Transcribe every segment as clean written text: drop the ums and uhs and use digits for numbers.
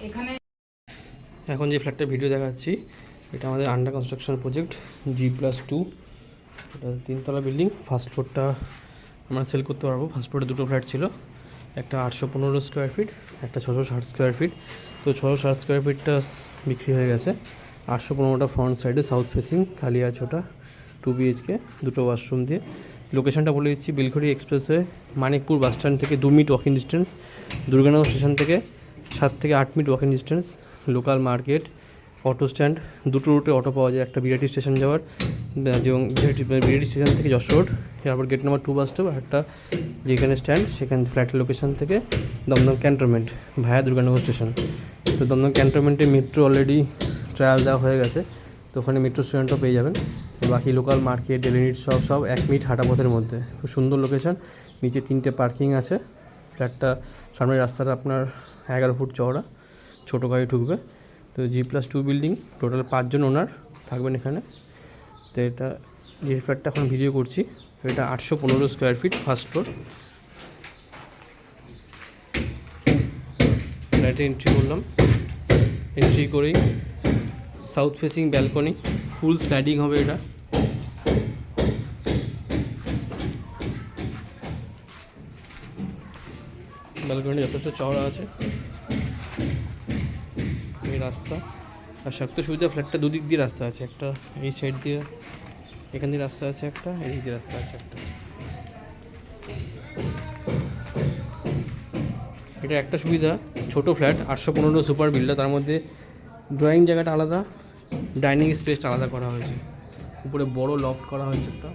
এখানে এখন যে ফ্ল্যাটটা ভিডিও দেখাচ্ছি এটা আমাদের আন্ডার কনস্ট্রাকশন প্রজেক্ট G+2। এটা 3তলা বিল্ডিং। ফার্স্ট ফ্লোরটা আমরা সেল করতে পারবো। ফার্স্ট ফ্লোরে দুটো ফ্ল্যাট ছিল, একটা 815 স্কোয়ার ফিট, একটা 660 স্কোয়ার ফিট। তো 660 স্কোয়ার ফিটটা বিক্রি হয়ে গেছে। 815টা ফ্রন্ট সাইডে সাউথ ফেসিং খালি আছে, ওটা 2 BHK, দুটো ওয়াশরুম দিয়ে। লোকেশনটা বলে দিচ্ছি, বেলঘড়ি এক্সপ্রেসওয়ে, মানিকপুর বাস স্ট্যান্ড থেকে 2 minute walking distance, Durganagar station থেকে 7 থেকে 8 minute walking distance, local market, auto stand, দুটো রুটে অটো পাওয়া যায়, একটা বিরাটি স্টেশন যাওয়ার এবং বিরাটি স্টেশন থেকে যশোর রোড, তারপর গেট নাম্বার 2 বাস স্টপ, একটা যেখানে স্ট্যান্ড সেখান ফ্ল্যাটের লোকেশন থেকে দমদম ক্যান্টনমেন্ট ভায়া দুর্গানগর স্টেশন। তো দমদম ক্যান্টনমেন্টে মেট্রো অলরেডি ট্রায়াল দেওয়া হয়ে গেছে, তো ওখানে মেট্রো স্টেশনটাও পেয়ে যাবেন। বাকি লোকাল মার্কেট, ডেলি নিড সব 1 মিনিট হাঁটা পথের মধ্যে। খুব সুন্দর লোকেশন, নিচে 3টে পার্কিং আছে। ফ্ল্যাটটা সামনের রাস্তাটা আপনার 11 ফুট চওড়া, ছোটো গাড়ি ঢুকবে। তো G+2 বিল্ডিং, টোটাল 5 জন ওনার থাকবেন এখানে। তো এটা যে ফ্ল্যাটটা এখন ভিডিও করছি এটা 815 স্কোয়ার ফিট, ফার্স্ট ফ্লোর। ফ্ল্যাটে এন্ট্রি করলাম, এন্ট্রি করেই সাউথ ফেসিং ব্যালকনি, ফুল স্লাইডিং হবে এটা। ব্যালকনি যথেষ্ট চওড়া আছে। এই রাস্তা আর শক্ত সুবিধা, ফ্ল্যাটটা দুদিক দিয়ে রাস্তা আছে, একটা এই সাইড দিয়ে, এখান দিয়ে রাস্তা আছে একটা, এই দিয়ে রাস্তা আছে একটা। এটা একটা সুবিধা, ছোট ফ্ল্যাট, 815 সুপার বিল্ডার, তার মধ্যে ড্রয়িং জায়গাটা আলাদা, ডাইনিং স্পেসটা আলাদা করা হয়েছে, উপরে বড় লফট করা হয়েছে একটা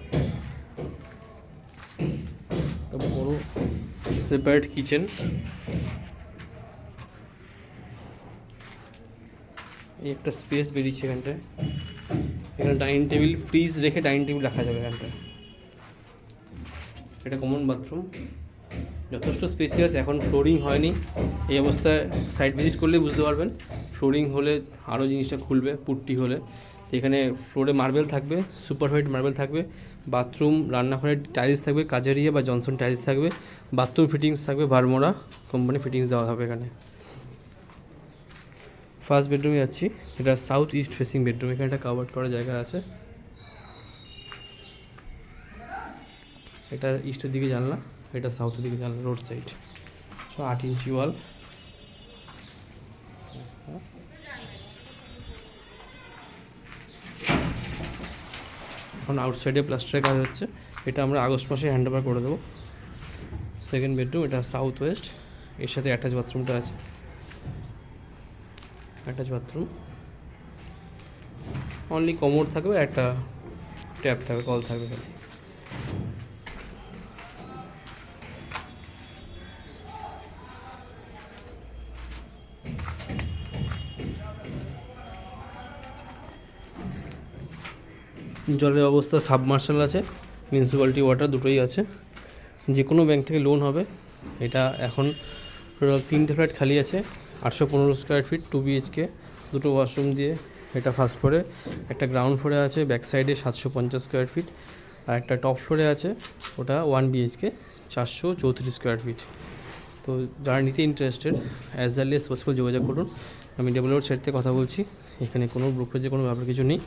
বড় সেপারেট কিচেন। এই একটা স্পেস বেরিয়েছে এখানটায়, এখানে ডাইনিং টেবিল, ফ্রিজ রেখে ডাইনিং টেবিল রাখা যাবে এখানটায়। এটা কমন বাথরুম, যথেষ্ট স্পেসিয়াস। এখন ফ্লোরিং হয়নি, এই অবস্থায় সাইট ভিজিট করলে বুঝতে পারবেন। ফ্লোরিং হলে আরও জিনিসটা খুলবে, পুট্টি হলে। তো এখানে ফ্লোরে মার্বেল থাকবে, সুপার হোয়াইট মার্বেল থাকবে। বাথরুম, রান্নাঘরে টাইলস থাকবে, কাজেরিয়া বা জনসন টাইলস থাকবে। বাথরুম ফিটিংস থাকবে ভারমোরা কোম্পানি ফিটিংস দেওয়া হবে এখানে। ফার্স্ট বেডরুমে যাচ্ছি, এটা সাউথ ইস্ট ফেসিং বেডরুম। এখানে একটা কাভার্ড করার জায়গা আছে, এটা ইস্টের দিকে জানলা, এটা সাউথের দিকে জানলা, রোড সাইড। 8 ইঞ্চি ওয়াল। এখন আউটসাইডে প্লাস্টারের কাজ হচ্ছে, এটা আমরা আগস্ট মাসে হ্যান্ড ওভার করে দেবো। সেকেন্ড বেডরুম, এটা সাউথ ওয়েস্ট, এর সাথে অ্যাটাচ বাথরুমটা আছে, অ্যাটাচ বাথরুম। অনলি কমোড থাকবে, একটা ট্যাপ থাকবে, কল থাকবে খালি। জলের অবস্থা সাবমার্শাল আছে, মিউনিসিপ্যালিটি ওয়াটার দুটোই আছে। যে কোনো ব্যাংক থেকে লোন হবে। এটা এখন টোটাল 3টে ফ্ল্যাট খালি আছে, 815 স্কোয়ার ফিট, 2 BHK, দুটো ওয়াশরুম দিয়ে। এটা ফার্স্ট ফ্লোরে, একটা গ্রাউন্ড ফ্লোরে আছে ব্যাক সাইডে 750 স্কোয়ার ফিট, আর একটা টপ ফ্লোরে আছে, ওটা 1 BHK, 434 স্কোয়ার ফিট। তো যারা নিতে interested as early as possible যোগাযোগ করুন। আমি ডেভেলপার সাইড থেকে কথা বলছি, এখানে কোনো ব্রোকারেজে কোনো ব্যাপার কিছু নেই।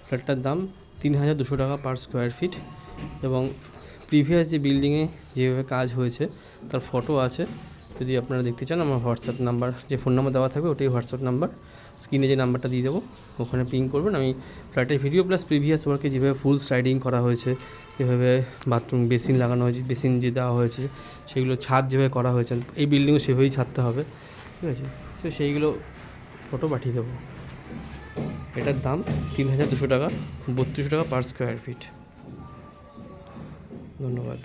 ফ্ল্যাটটার দাম 3200 টাকা পার স্কোয়ার ফিট, এবং প্রিভিয়াস যে বিল্ডিংয়ে যেভাবে কাজ হয়েছে তার ফটো আছে। যদি আপনারা দেখতে চান, আমার হোয়াটসঅ্যাপ নাম্বার, যে ফোন নাম্বার দেওয়া থাকবে ওটাই হোয়াটসঅ্যাপ নাম্বার, স্ক্রিনে যে নাম্বারটা দিয়ে দেবো ওখানে পিং করবেন। আমি ফ্ল্যাটের ভিডিও প্লাস প্রিভিয়াস ওয়ার্কে যেভাবে ফুল স্লাইডিং করা হয়েছে, যেভাবে বাথরুম বেসিন লাগানো হয়েছে, বেসিন যে দেওয়া হয়েছে, সেগুলো ছাদ যেভাবে করা হয়েছে, এই বিল্ডিংও সেভাবেই ছাদটা হবে, ঠিক আছে। তো সেইগুলো ফটো পাঠিয়ে দেবো। এটার দাম 3200 টাকা, 3200 টাকা পার স্কোয়ার ফিট। ধন্যবাদ।